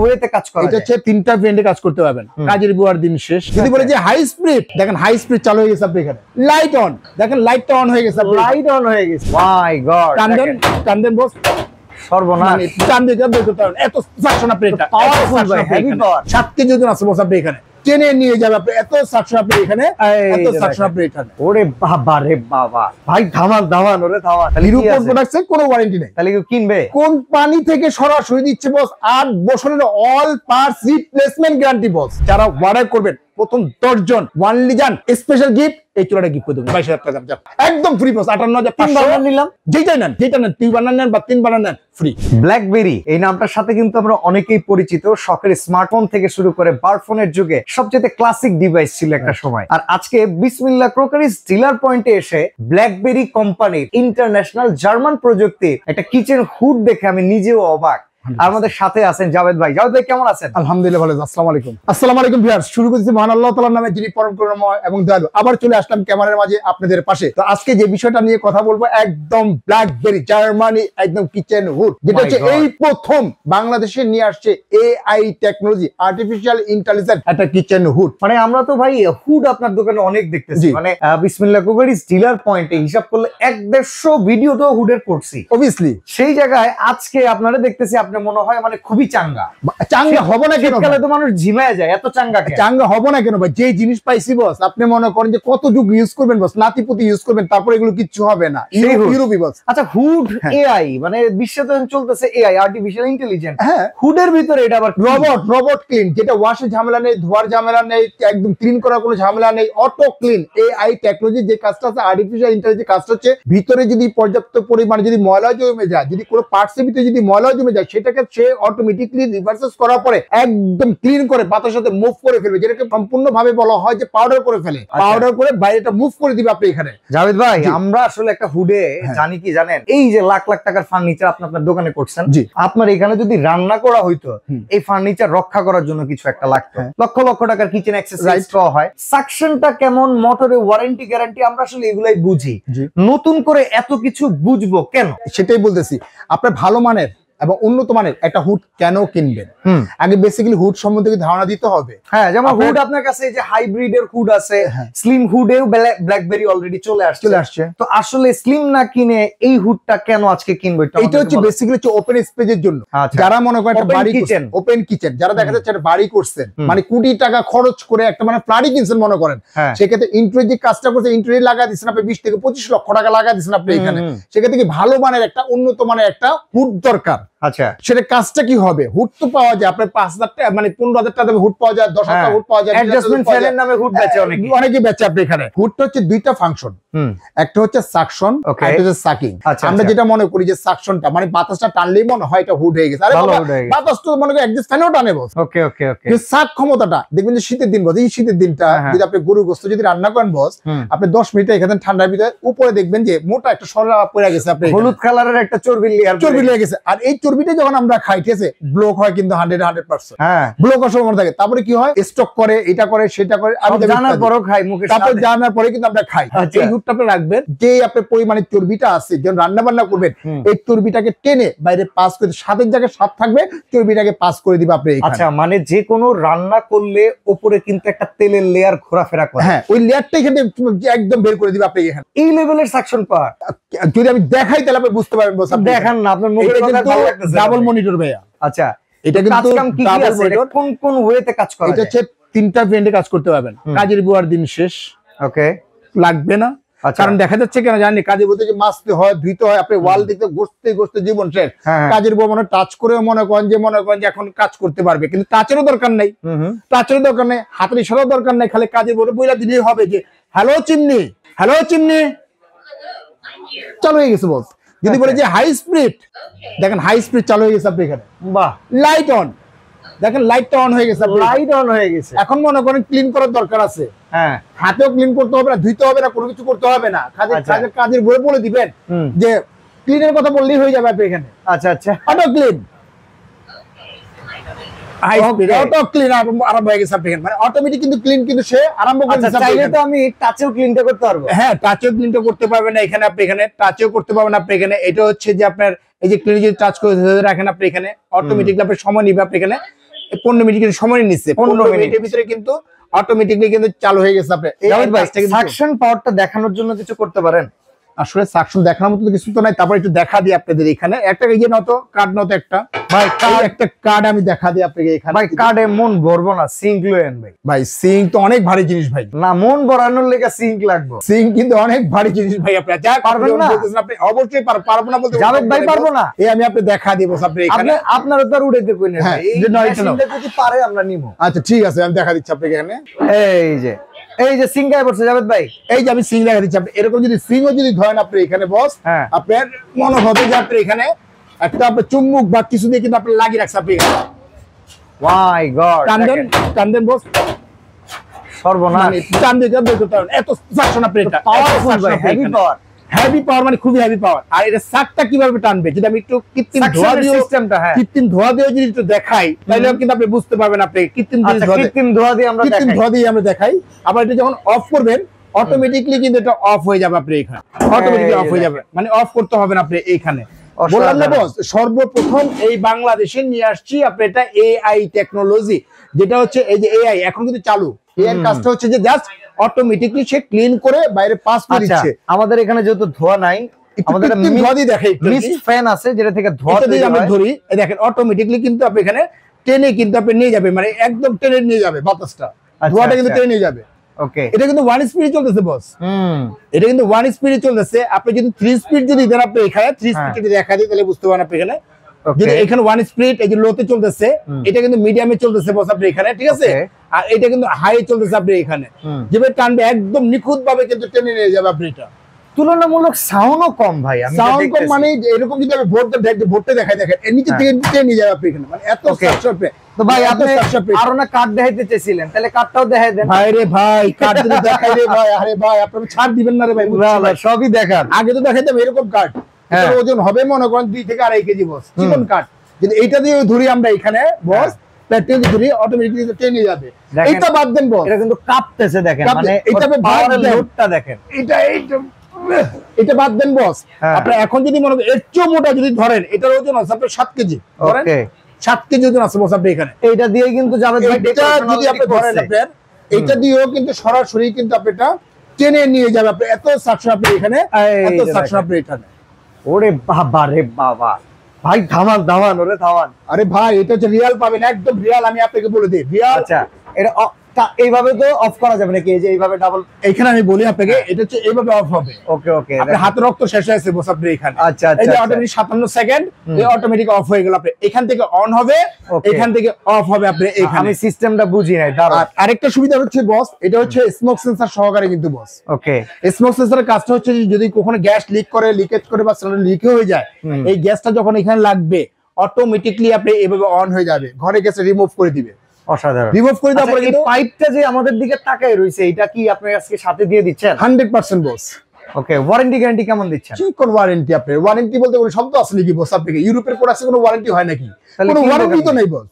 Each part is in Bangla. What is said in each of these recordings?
ওয়েতে কাজ করা এটা হচ্ছে তিনটা ভেন্ডে কাজ করতে পারবেন, কাজের বুয়ার দিন শেষ। যদি বলে যে হাই স্পিড, দেখেন হাই স্পিড চালু হয়ে গেছে আপনি এখানে। লাইট অন, দেখেন লাইটটা অন হয়ে গেছে, লাইট অন হয়ে গেছে। মাই গড, টানদেন বস, সর্বনাশ। টানদেন এত সাকশন আপনি, এটা পাওয়ারফুল ভাই, হেভি পাওয়ার। 7 কেজি ওজন আছে বস আপনি এখানে, টেনে নিয়ে যাবে আপনি, এত সাকশন আপনি এখানে, এত সাকশন আপনি এখানে। ওরে বাবা রে বাবা ভাই, ধামাল ধামাল, ওরে ধামাল। নিরুপর প্রোডাক্টসের কোনো ওয়ারেন্টি নেই। তাহলে কেউ কিনবে? কোম্পানি থেকে সরাসরি দিচ্ছে বস 8 বছরের অল পার্টস রিপ্লেসমেন্ট গ্যারান্টি বস। যারা অর্ডার করবেন প্রথম 10 জন ওয়ানলি জান স্পেশাল গিফট, এই চুলাটা গিফট করে দেবো 22,000 টাকা দাম, একদম ফ্রি বস। 58,500 নিলাম, যেটা নেন 2 বানান নেন বা 3 বানান নেন ফ্রি। ব্ল্যাকবেরি এই নামটার সাথে কিন্তু আমরা অনেকেই পরিচিত, শখের স্মার্টফোন থেকে শুরু করে বারফোনের যুগে সবচেয়ে ক্লাসিক ডিভাইস ছিল একটা সময়। আর আজকে বিসমিল্লাহ ক্রোকারিজ ডিলার পয়েন্টে এসে ব্ল্যাকবেরি কোম্পানির ইন্টারন্যাশনাল জার্মান প্রযুক্তির একটা কিচেন হুড দেখে আমি নিজেও অবাক। আমাদের সাথে আছেন জাভেদ ভাই। জাভেদ ভাই কেমন আছেন? আলহামদুলিল্লাহ ভালো আছি। আসসালামু আলাইকুম। আসসালামু আলাইকুম ভিউয়ার্স, শুরু করতেছি মহান আল্লাহ তাআলার নামে, যিনি পরম করুণাময় এবং দয়ালু। আবার চলে আসলাম ক্যামেরার মাঝে আপনাদের পাশে। তো আজকে যে বিষয়টা নিয়ে কথা বলবো, একদম ব্ল্যাকবেরি জার্মানি একদম কিচেন হুড, যেটা হচ্ছে এই প্রথম বাংলাদেশে নিয়ে আসছে এআই টেকনোলজি, আর্টিফিশিয়াল ইন্টেলিজেন্স একটা কিচেন হুড। মানে আমরা তো ভাই হুড আপনার দোকানে অনেক দেখতেছি, মানে বিসমিল্লাহ ক্রোকারিজ ডিলার পয়েন্টে হিসাব করলে 150 ভিডিও তো হুডের করছি অবভিয়াসলি। সেই জায়গায় আজকে আপনারা দেখতেছি, আপনি মনে হয় মানে খুবই চাঙ্গা। চাঙ্গা হবো না কেন? শীতকালে তো মানুষ ঝিমায় যায়, এত চাঙ্গা কেন? চাঙ্গা হবো না কেন ভাই? যে জিনিস পাইছি বস, আপনি মনে করেন যে কত যুগ ইউজ করবেন বস, নাতিপুতি ইউজ করবেন, তারপর এগুলো কিচ্ছু হবে না। ইউরোপি বস। আচ্ছা, হুড এআই মানে বিশ্বে তো চলতেছে এআই, আর্টিফিশিয়াল ইন্টেলিজেন্স। হ্যাঁ, হুডের ভিতরে এটা আবার রোবট ক্লিন, যেটা ওয়াশের ঝামেলা নেই, ধোয়ার ঝামেলা নেই, একদম ক্লিন করার কোনো ঝামেলা নেই, অটো ক্লিন। এআই টেকনোলজি যে কাজটা আছে, আর্টিফিশিয়াল ইন্টেলিজেন্স কাজটা হচ্ছে ভিতরে যদি পর্যাপ্ত পরিমাণে যদি ময়লা জমে যায়, যদি কোনো পার্টসের ভিতরে যদি ময়লা জমে যায়, সেটাকে সে অটোমেটিকলি রিভার্সেস করার পরে একদম ক্লিন করে বাতাসের সাথে মুভ করে ফেলবে, যেটাকে সম্পূর্ণভাবে বলা হয় যে পাউডার করে ফেলে। পাউডার করে বাইরেটা মুভ করে দিবে আপনি এখানে। জাভেদ ভাই, আমরা আসলে একটা হুডে জানি কি জানেন, এই যে লাখ লাখ টাকার ফার্নিচার আপনি আপনার দোকানে করছেন, আপনার এখানে যদি রান্না করা হইতো, এই ফার্নিচার রক্ষা করার জন্য কিছু একটা লাগতো, লক্ষ লক্ষ টাকার কিচেন অ্যাক্সেসরিজ হয়। সাকশনটা কেমন, মোটরে ওয়ারেন্টি গ্যারান্টি, আমরা আসলে এগুলাই বুঝি। নতুন করে এত কিছু বুঝবো কেন? সেটাই বলতেছি। আপনার ভালো মানের এবং উন্নত মানের একটা হুড কেন কিনবেন, আগে বেসিক্যালি হুড সম্বন্ধে ধারণা দিতে হবে। হ্যাঁ, যেমন হুড আপনার কাছে যে হাইব্রিডের হুড আছে, স্লিম হুডেও ব্ল্যাকবেরি অলরেডি চলে আসছে। তো আসলে স্লিম না কিনে এই হুডটা কেন আজকে কিনবো? এটা হচ্ছে বেসিক্যালি হচ্ছে ওপেন স্পেসের জন্য। যারা মনে করেন একটা বাড়ি কিচেন, ওপেন কিচেন যারা দেখা যাচ্ছে একটা বাড়ি করছেন, মানে কোটি টাকা খরচ করে একটা মানে ফ্ল্যাটই কিনছেন মনে করেন, সেক্ষেত্রে ইন্টেরিয়র যে কাজটা করছে, ইন্টেরিয়র লাগা দিচ্ছেন আপনি 20 থেকে 25 লক্ষ টাকা লাগা দিচ্ছেন আপনি এখানে, সেক্ষেত্রে কি ভালো মানের একটা উন্নত মানের একটা হুড দরকার। আচ্ছা, সেটা কাজটা কি হবে? হুড তো পাওয়া যায় আপনার 5,000 টাকা, মানে 15,000 টাকা হুড পাওয়া যায়, 10,000 হুড পাওয়া যায়, অ্যাডজাস্টমেন্ট ফ্যানের নামে হুড বেচে অনেকে বেচে আপনি এখানে। হুডটা হচ্ছে দুইটা ফাংশন, একটা হচ্ছে সাকশন, একটা হচ্ছে সাকিং। আমরা যেটা মনে করি যে সাকশনটা মানে বাতাসটা টানলেই মনে হয় এটা হুড হয়ে গেছে, আরে বাবা বাতাস তো মনে করি অ্যাডজাস্ট ফ্যানও টানে বস। ওকে ওকে ওকে। কিন্তু সাক ক্ষমতাটা দেখবেন যে শীতের দিন বস, এই শীতের দিনটা যদি আপনি গরু গোশত যদি রান্না করেন বস, আপনি 10 মিনিটে এখানে ঠান্ডার ভিতরে উপরে দেখবেন যে মোটা একটা সরা পড়ে গেছে, আপনি হলুদ কালারের একটা চর্বি লেগে গেছে। আর এই চর্বিটা যখন আমরা খাই, ঠিক আছে, ব্লক হয় কিন্তু 100%। হ্যাঁ, ব্লক হওয়ার সম্ভাবনা থাকে। তারপরে কি হয়, স্টক করে, এটা করে সেটা করে, আমি জানার পরও খাই, মুখে তারপরে জানার পরে কিন্তু আমরা খাই। এই হুডটা আপনি রাখবেন, যে আপনার পরিমাণে চর্বিটা আছে, যখন রান্না বান্না করবেন এই চর্বিটাকে টেনে বাইরে পাস করে, স্বাদের জায়গায় স্বাদ থাকবে, চর্বিটাকে পাস করে দিবে আপনি। আচ্ছা, মানে যে কোনো রান্না করলে উপরে কিন্তু একটা তেলের লেয়ার ঘোরাফেরা করে, হ্যাঁ, ওই লেয়ারটা এখানে একদম বের করে দিবে আপনি এখানে। এই লেভেলের সাকশন পাওয়ার যদি আমি দেখাই তাহলে আপনি বুঝতে পারবেন বস। দেখান না, আপনার মুখে ডাবল মনিটর ভাইয়া। আচ্ছা, এটা কিন্তু কোন কোন ওয়েতে কাজ করে? এটা হচ্ছে তিনটা ভেন্ডে কাজ করতে পারবেন, কাজের বুয়ার দিন শেষ। ওকে, লাগবে না। কারণ দেখা যাচ্ছে কেন জানি, কাজের বলতে যে মাছতে হয়, ধুইতে হয়, আপনি ওয়াল দিতে ঘষতে জীবন শেষ। কাজের বউ মনে টাচ করেও মনে করেন যে এখন কাজ করতে পারবে, কিন্তু টাচেরও দরকার নেই, হাতের ইশারাও দরকার নেই, খালি কাজের বউ বইলা দিলেই হবে যে হ্যালো চিমনি, হ্যালো চিমনি, চালু হয়ে গেছে বস। যদি বলে যে হাই স্পিড, দেখেন হাই স্পিড চালু হয়ে গেছে আপনি এখানে। বাহ, লাইট অন, দেখেন লাইটটা অন হয়ে গেছে, লাইট অন হয়ে গেছে। এখন মনে করেন ক্লিন করার দরকার আছে, হ্যাঁ, হাতেও ক্লিন করতে হবে না, ধুইতে হবে না, কোনো কিছু করতে হবে না, কাজের বই বলে দিবেন যে ক্লিনের কথা বললেই হয়ে যাবে আপনি এখানে। আচ্ছা আচ্ছা, auto clean, high speed auto clean আরম্ভ হয়ে গেছে আপনি এখানে, মানে অটোমেটিক কিন্তু ক্লিন কিন্তু সে আরম্ভ করে দিয়েছে। চাইলে তো আমি টাচেও ক্লিনটা করতে পারবো। হ্যাঁ, টাচেও ক্লিনটা করতে পারবেন না এখানে, আপনি এখানে টাচেও করতে পারবেন আপনি এখানে। এটা হচ্ছে যে আপনার এই যে ক্লিন যদি টাচ করে রাখেন আপনি এখানে, অটোমেটিকলি আপনি সময় নিবে আপনি এখানে 15 মিনিট কিন্তু সময় নিচ্ছে, 15 মিনিটের ভিতরে কিন্তু অটোমেটিকলি কিন্তু চালু হয়ে গেছে। আপনি সাকশন পাওয়ারটা দেখানোর জন্য কিছু করতে পারেন? আসলে সাকশন দেখানোর মতো কিছু তো নাই, তারপর একটু দেখা দিই আপনাদের এখানে একটা ইয়ে নতো কার্ড নতো একটা ভাই, একটা কার্ড আমি দেখা দিই আপনাকে এখানে। ভাই কার্ডে মন ভরবো না, সিঙ্ক লয়েন ভাই। ভাই সিঙ্ক তো অনেক ভারী জিনিস ভাই, না মন ভরানোর লেগে সিঙ্ক লাগবে। সিঙ্ক কিন্তু অনেক ভারী জিনিস ভাই। আপনি যা পারবেন না? বলতেছেন আপনি অবশ্যই পারবো না বলতে জাভেদ ভাই পারবো না, এই আমি আপনি দেখা দিব আপনি এখানে। আপনারা তো আর উড়াইতে কই না, হ্যাঁ, এই মেশিনটা যদি পারে আমরা নিব। আচ্ছা ঠিক আছে, আমি দেখা দিচ্ছি আপনাকে এখানে। এই যে সিঙ্ক গায়ে পড়ছে জাভেদ ভাই, এই যে আমি সিং দেখা দিচ্ছি। আপনি এরকম যদি সিংও যদি ধরেন আপনি এখানে বস, হ্যাঁ, আপনার মনে হবে যে আপনি এখানে একটা আপনার চুম্বক বা কিছু দিয়ে কিন্তু আপনি লাগিয়ে রাখছেন আপনি এখানে। মাই গড, টানদেন বস, সর্বনাশ, মানে টানদেন করতে পারবেন এত সাকশন আপনি। এটা পাওয়ারফুল ভাই, হেভি পাওয়ার, হেভি পাওয়ার মানে খুবই হেভি পাওয়ার। আর এটা সাকটা কিভাবে টানবে যদি আমি একটু কৃত্রিম ধোয়া দিয়ে সিস্টেমটা, হ্যাঁ কৃত্রিম ধোয়া দিয়ে যদি একটু দেখাই তাহলে কিন্তু আপনি বুঝতে পারবেন। আপনি কৃত্রিম ধোয়া দিয়ে আমরা কৃত্রিম ধোয়া দিয়ে আমরা দেখাই। আবার এটা যখন অফ করবেন অটোমেটিকলি কিন্তু এটা অফ হয়ে যাবে আপনি এখানে, অটোমেটিকলি অফ হয়ে যাবে, মানে অফ করতে হবে না আপনি এইখানে। বললাম না বস, সর্বপ্রথম এই বাংলাদেশে নিয়ে আসছি আপনি এটা এআই টেকনোলজি, যেটা হচ্ছে এই যে এআই এখন কিন্তু চালু। এর কাজটা হচ্ছে যে জাস্ট অটোমেটিকলি সে ক্লিন করে বাইরে পাস করে দিচ্ছে। আমাদের এখানে যেহেতু ধোয়া নাই, আমাদের ধোয়া দিয়ে দেখাই, মিস্ট ফ্যান আছে যেটা থেকে ধোয়া দিয়ে আমরা ধরি, এই দেখেন অটোমেটিকলি কিন্তু আপনি এখানে টেনে কিন্তু আপনি নিয়ে যাবে, মানে একদম টেনে নিয়ে যাবে বাতাসটা, ধোয়াটা কিন্তু টেনে নিয়ে যাবে। ওকে, এটা কিন্তু 1 স্পিডে চলতেছে বস, এটা কিন্তু 1 স্পিডে চলতেছে। আপনি যদি 3 স্পিড যদি দেন আপনি এখানে 3 স্পিড যদি দেখা দিই তাহলে বুঝতে পারবেন আপনি এখানে। যদি এখানে 1 স্পিড এই যে লোতে চলতেছে, এটা কিন্তু মিডিয়ামে চলতেছে বস আপনি এখানে, ঠিক আছে। আর এটা কিন্তু হাই চলতেছে আপনি এখানে, যেভাবে টানবে একদম নিখুঁত ভাবে কিন্তু টেনে নিয়ে যাবে আপনি। এটা তুলনামূলক সাউন্ডও কম ভাই, আমি সাউন্ড কম মানে এরকম যদি আমি ভোটটা দেখাই দেখেন এর নিচে থেকে টেনে নিয়ে যাবে আপনি এখানে, মানে এত সাকশন। তো ভাই আপনি আরো না কার্ড দেখাইতে চাইছিলেন, তাহলে কার্ডটাও দেখাই দেন। ভাই রে ভাই, কার্ড যদি দেখাই রে ভাই, আরে ভাই আপনি ছাড় দিবেন না রে ভাই। সবই দেখান, আগে তো দেখাইতাম এরকম কার্ড, এটার ওজন হবে মনে করেন 2 থেকে 2.5 কেজি বস, চিকন কার্ড। যদি এইটা দিয়ে ধরি আমরা এখানে বস, প্যাটেল ধরি অটোমেটিক্যালি টেনে যাবে। এটা বাদ দেন বস, এটা কিন্তু কাঁপতেছে দেখেন, মানে এটা পাওয়ারের লোডটা দেখেন। এটা বাদ দেন বস, আপনি এখন যদি মনে করেন এর চেয়ে মোটা যদি ধরেন, এটার ওজন আছে আপনার 7 কেজি, ধরেন 7 কেজি ওজন আছে বস আপনি এখানে। এইটা দিয়ে কিন্তু যাবে ভাই, এটা যদি আপনি ধরেন আপনার এটা দিয়েও কিন্তু সরাসরি কিন্তু আপনি এটা টেনে নিয়ে যাবে আপনি, এত সাকশন আপনি এখানে, এত সাকশন আপনি এখানে। ওরে বাবা রে বাবা ভাই, ধামান ওরে ধামান। আরে ভাই এটা হচ্ছে রিয়াল পাবেন, একদম রিয়াল, আমি আপনাকে বলে দিই রিয়াল। আচ্ছা, এটা এইভাবে তো অফ করা যাবে নাকি? এই যে এইভাবে ডাবল, এখানে আমি বলি আপনাকে এটা হচ্ছে এইভাবে অফ হবে। ওকে ওকে, আপনার হাতে রক্ত শেষ হয়েছে বস আপনি এখানে। আচ্ছা এই যে অটোমেটিক 57 সেকেন্ড এই অটোমেটিক অফ হয়ে গেল। আপনি এখান থেকে অন হবে, এখান থেকে অফ হবে আপনি এখানে। আমি সিস্টেমটা বুঝি নাই। দাঁড়ান, আরেকটা সুবিধা হচ্ছে বস, এটা হচ্ছে স্মোক সেন্সর সহকারে কিন্তু বস। ওকে, স্মোক সেন্সরের কাজটা হচ্ছে যদি কখনো গ্যাস লিক করে, লিকেজ করে বা সিলিন্ডার লিক হয়ে যায়, এই গ্যাসটা যখন এখানে লাগবে অটোমেটিকলি আপনি এভাবে অন হয়ে যাবে, ঘরে গ্যাস রিমুভ করে দিবে। অসাধারণ। রিমুভ করে দেওয়ার পরে কিন্তু পাইপটা যে আমাদের দিকে তাকায় রইছে, এটা কি আপনি আজকে সাথে দিয়ে দিচ্ছেন? 100% বস। ওকে, ওয়ারেন্টি গ্যারান্টি কেমন দিচ্ছেন? কি কোন ওয়ারেন্টি? আপনি ওয়ারেন্টি বলতে কোনো শব্দ আছে নাকি বস? আপনি ইউরোপের প্রোডাক্টে কোনো ওয়ারেন্টি হয় নাকি? কোনো ওয়ারেন্টি তো নাই বস,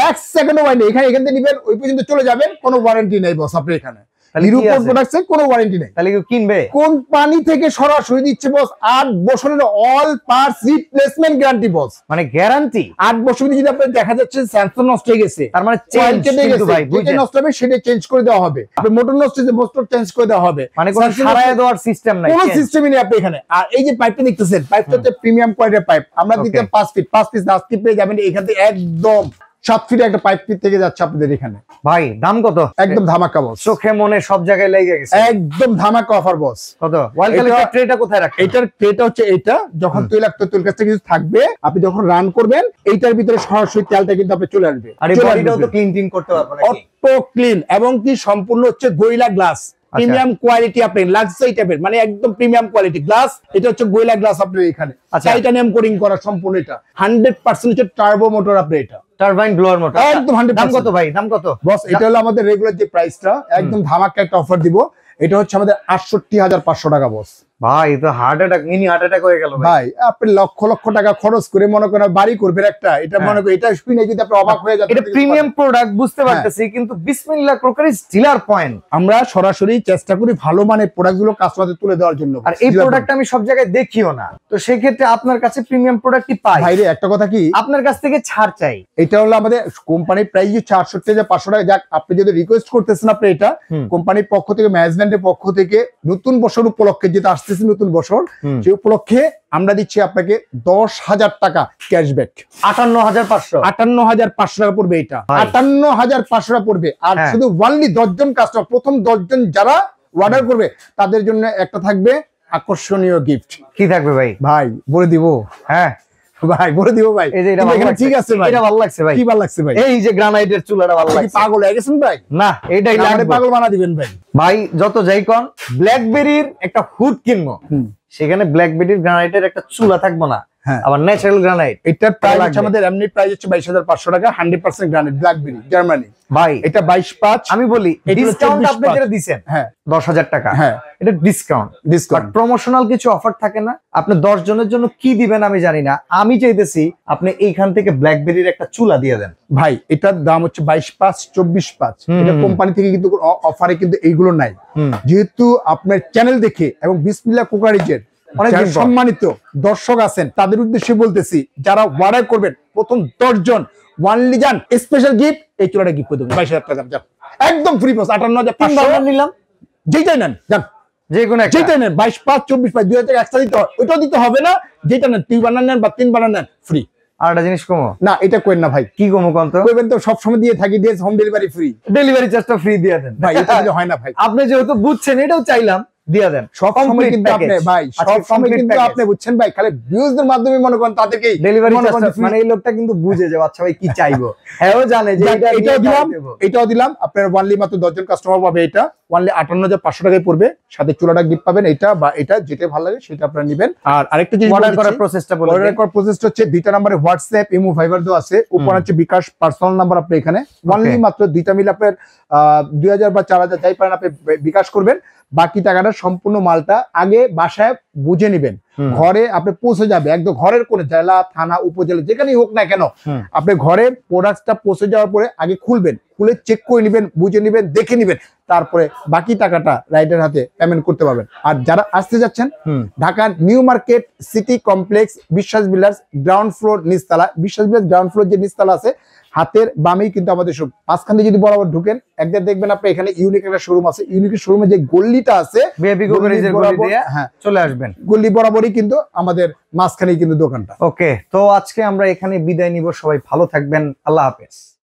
1 সেকেন্ডও হয় না। এখানে এখান থেকে নেবেন ওই পর্যন্ত চলে যাবেন, কোনো ওয়ারেন্টি নাই বস আপনি এখানে। ইউরোপের প্রোডাক্টে কোনো ওয়ারেন্টি নাই। তাহলে কি কিনবে? কোম্পানি থেকে সরাসরি দিচ্ছে বস 8 বছরের অল পার্টস রিপ্লেসমেন্ট গ্যারান্টি বস, মানে গ্যারান্টি 8 বছর। যদি আপনি দেখা যাচ্ছে সেন্সর নষ্ট হয়ে গেছে, তার মানে চেঞ্জ কিন্তু ভাই, যেটা নষ্ট হবে সেটা চেঞ্জ করে দেওয়া হবে। আপনি মোটর নষ্ট হয়েছে, মোটর চেঞ্জ করে দেওয়া হবে, মানে কোনো সারায় দেওয়ার সিস্টেম নাই, কোনো সিস্টেমই নেই আপনি এখানে। আর এই যে পাইপটা দেখতেছেন, পাইপটা হচ্ছে প্রিমিয়াম কোয়ালিটির পাইপ। আমরা দিতে 5 ফিট 5 পিস আজকে পেয়ে যাবেন এখান থেকে, একদম 7 ফিট একটা পাইপ থেকে যাচ্ছে আপনাদের এখানে। ভাই দাম কত? একদম ধামাকা বস, চোখে মনে সব জায়গায় লেগে গেছে, একদম ধামাকা অফার বস। কত? ওয়াল কালেক্টর ট্রেটা কোথায় রাখেন? এটার ট্রেটা হচ্ছে এটা, যখন তৈলাক্ত তেল কাছে কিছু থাকবে আপনি যখন রান করবেন এইটার ভিতরে সরাসরি তেলটা কিন্তু আপনি চলে আসবে। আর এই বডিটাও তো ক্লিন করতে পারবে নাকি? অটো ক্লিন, এবং কি সম্পূর্ণ হচ্ছে গরিলা গ্লাস, প্রিমিয়াম কোয়ালিটি, আপনি লাক্সারি টাইপের, মানে একদম প্রিমিয়াম কোয়ালিটি গ্লাস। এটা হচ্ছে গরিলা গ্লাস আপনার এখানে, টাইটানিয়াম কোটিং করা সম্পূর্ণ। এটা 100% হচ্ছে টার্বো মোটর আপনি, এটা টারবাইন ব্লোয়ার মোটর একদম 100%। দাম কত ভাই? দাম কত বস? এটা হলো আমাদের রেগুলার যে প্রাইসটা, একদম ধামাকা একটা অফার দিব। এটা হচ্ছে আমাদের ৬৮,৫০০ টাকা বস। ভাই তো heart attack, mini heart attack হয়ে গেল ভাই। আপনি লক্ষ লক্ষ টাকা খরচ করে মনে করেন বাড়ি করবেন একটা, এটা মনে করেন এটা শুনে যদি আপনি অবাক হয়ে যান। এটা প্রিমিয়াম প্রোডাক্ট বুঝতে পারতেছি, কিন্তু বিসমিল্লাহ ক্রকারিজ ডিলার পয়েন্ট আমরা সরাসরি চেষ্টা করি ভালো মানের প্রোডাক্ট গুলো কাস্টমারদের তুলে দেওয়ার জন্য। আর এই প্রোডাক্ট আমি সব জায়গায় দেখিও না, তো সেই ক্ষেত্রে আপনার কাছে প্রিমিয়াম প্রোডাক্টই পাই। ভাইরে একটা কথা কি, আপনার কাছ থেকে ছাড় চাই। এটা হলো আমাদের কোম্পানির প্রাইস 460 থেকে 500 টাকা। যাক, আপনি যদি রিকোয়েস্ট করতেছেন, আপনি এটা কোম্পানির পক্ষ থেকে, ম্যানেজমেন্টের পক্ষ থেকে নতুন বছর উপলক্ষে যেটা আসতেছে নতুন বছর, সেই উপলক্ষে আমরা দিচ্ছি আপনাকে 10,000 টাকা ক্যাশব্যাক। 58,500 58,500 টাকা পড়বে, এটা 58,500 টাকা পড়বে। আর শুধু ওয়ানলি 10 জন কাস্টমার, প্রথম 10 জন যারা অর্ডার করবে তাদের জন্য একটা থাকবে আকর্ষণীয় গিফট। কি থাকবে ভাই? ভাই বলে দিব, হ্যাঁ ভাই বলে দিব ভাই। এই যে এটা ভালো লাগছে, ঠিক আছে ভাই, এটা ভালো লাগছে ভাই। কি ভালো লাগছে ভাই? এই যে গ্রানাইটের চুলাটা ভালো লাগছে। পাগল হয়ে গেছেন ভাই? না, এটাই লাগবে। পাগল বানা দিবেন ভাই। ভাই যত যাই কোন, ব্ল্যাকবেরির একটা হুড কিনবো, সেখানে ব্ল্যাকবেরির গ্রানাইটের একটা চুলা থাকবো না, আবার ন্যাচারাল গ্রানাইট। এটার প্রাইস হচ্ছে আমাদের এমনি প্রাইস হচ্ছে 22,500 টাকা, 100% গ্রানাইট ব্ল্যাকবেরি জার্মানি। ভাই এটা 22,500। আমি বলি ডিসকাউন্ট আপনি যেটা দিবেন, হ্যাঁ 10,000 টাকা, হ্যাঁ এটা ডিসকাউন্ট। বাট প্রমোশনাল কিছু অফার থাকে না। আপনি 10 জনের জন্য কি দিবেন আমি জানি না, আমি চাইতেছি আপনি এইখান থেকে ব্ল্যাকবেরির একটা চুলা দিয়ে দেন। ভাই এটার দাম হচ্ছে 22,500 24,500। এটা কোম্পানি থেকে কিন্তু অফারে কিন্তু এইগুলো নাই। যেহেতু আপনার চ্যানেল দেখে এবং বিসমিল্লাহ কুকারিজের অনেক সম্মানিত দর্শক আছেন, তাদের উদ্দেশ্যে বলতেছি, যারা অর্ডার করবেন প্রথম 10 জন ওয়ানলি যান স্পেশাল গিফট, এই চুলাটা গিফট করে দেবেন 22,000 টাকা দাম, একদম ফ্রি পাস। 58,500 নিলাম, যেটাই নেন যান, যে কোনো একটা যেটা নেন 22,500 24,500 2,000 টাকা এক্সট্রা দিতে হয়, ওইটাও দিতে হবে না। যেটা নেন 2 বানান নেন বা 3 বানান নেন ফ্রি। আর একটা জিনিস কমো না, এটা করেন না ভাই। কি কমো কোন তো? কইবেন তো সব সময় দিয়ে থাকি, দিয়ে হোম ডেলিভারি ফ্রি। ডেলিভারি চার্জটা ফ্রি দিয়ে দেন ভাই, এটা দিলে হয় না ভাই। আপনি যেহেতু বুঝছেন, এটাও চাইলাম দিয়ে দেন। সব সময় কিন্তু আপনি ভাই, সব সময় কিন্তু আপনি বুঝছেন ভাই, খালি ভিউজের মাধ্যমে মনে করেন তাদেরকে ডেলিভারি চার্জ, মানে এই লোকটা কিন্তু বুঝে যে আচ্ছা ভাই কি চাইবো, হ্যাঁ ও জানে যে এটাও দিলাম, এটাও দিলাম। আপনার ওয়ানলি মাত্র 10 জন কাস্টমার পাবে, এটা ওয়ানলি 58,500 টাকায় পড়বে, সাথে চুলাটা গিফট পাবেন। এটা বা এটা যেটা ভালো লাগে সেটা আপনারা নেবেন। আর আরেকটা জিনিস, অর্ডার করার প্রসেসটা বলে দেন। অর্ডার করার প্রসেসটা হচ্ছে 2টা নম্বরে হোয়াটসঅ্যাপ, ইমো, ভাইবার দেওয়া আছে, উপর হচ্ছে বিকাশ পার্সোনাল নাম্বার। আপনি এখানে ওয়ানলি মাত্র 2টা মিলে আপনার 2,000 বা 4,000 যাই পারেন আপনি বিকাশ করবেন। বাকি টাকাটা সম্পূর্ণ মালটা আগে বাসায় বুঝে নেবেন, ঘরে আপনি পৌঁছে যাবে, একদম ঘরের কোন জেলা, থানা, উপজেলা যেখানেই হোক না কেন, আপনি ঘরে প্রোডাক্টটা পৌঁছে যাওয়ার পরে আগে খুলবেন, খুলে চেক করে নেবেন, বুঝে নেবেন, দেখে নেবেন, তারপরে বাকি টাকাটা রাইডার হাতে পেমেন্ট করতে পারবেন। আর যারা আসতে যাচ্ছেন, Dhaka new market city complex বিশ্বাস বিলার্স গ্রাউন্ড ফ্লোর নিচতলা, বিশ্বাস বিলার্স গ্রাউন্ড ফ্লোর যে নিচতলা আছে, হাতের বামেই কিন্তু আমাদের সব। মাঝখান দিয়ে যদি বরাবর ঢুকেন, একবার দেখবেন আপনি এখানে ইউনিক একটা শোরুম আছে। ইউনিকের শোরুমে যে গল্লিটা আছে, হ্যাঁ চলে আসবেন, গল্লি বরাবরই কিন্তু আমাদের মাঝখানেই কিন্তু দোকানটা। ওকে, তো আজকে আমরা এখানে বিদায় নিব। সবাই ভালো থাকবেন, আল্লাহ হাফেজ।